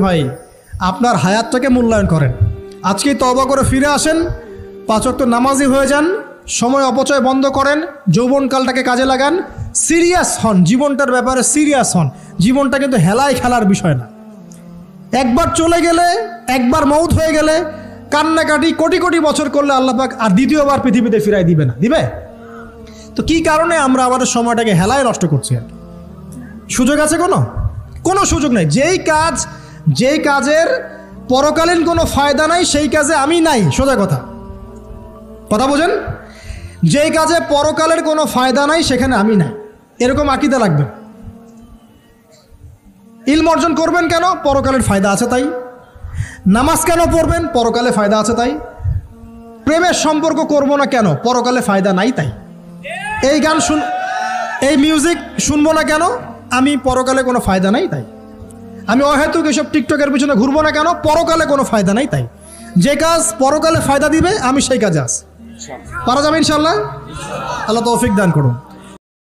ভাই আপনার হায়াতটাকে মূল্যায়ন করেন। আজকেই তওবা করে ফিরে আসেন, 5 ওয়াক্ত নামাজি হয়ে যান, সময় অপচয় বন্ধ করেন, যৌবনকালটাকে কাজে লাগান, সিরিয়াস হন, জীবনটার ব্যাপারে সিরিয়াস হন। জীবনটা কিন্তু হেলায় খেলার বিষয় না। একবার চলে গেলে, একবার মৌত হয়ে গেলে কান্নাকাটি কোটি কোটি বছর করলে আল্লাহ পাক আর দ্বিতীয়বার পৃথিবীতে ফিরাই দিবে না, দিবে? তো কি কারণে আমরা আমাদের সময়টাকে হেলায় নষ্ট করছি? আর সুযোগ আছে? কোনো সুযোগ নেই। যেই কাজের পরকালীন কোনো ফায়দা নাই সেই কাজে আমি নাই। সোজা কথা বোঝেন? যেই কাজে পরকালের কোনো ফায়দা নাই সেখানে আমি নাই, এরকম আকীদা লাগবে। ইলম অর্জন করবেন কেন? পরকালের ফায়দা আছে তাই। নামাজ কেন পড়বেন? পরকালে ফায়দা আছে তাই। প্রেমের সম্পর্ক করব না কেন? পরকালে ফায়দা নাই তাই। এই মিউজিক শুনবো না কেন? আমি পরকালে কোনো ফায়দা নাই তাই। আমি অহেতুক এসব টিকটকের পিছনে ঘুরবো না কেন? পরকালে কোনো ফায়দা নাই তাই। যে কাজ পরকালে ফায়দা দিবে আমি সেই কাজে আছি। পারা যাবে ইনশাল্লাহ। আল্লাহ তৌফিক দান করুন।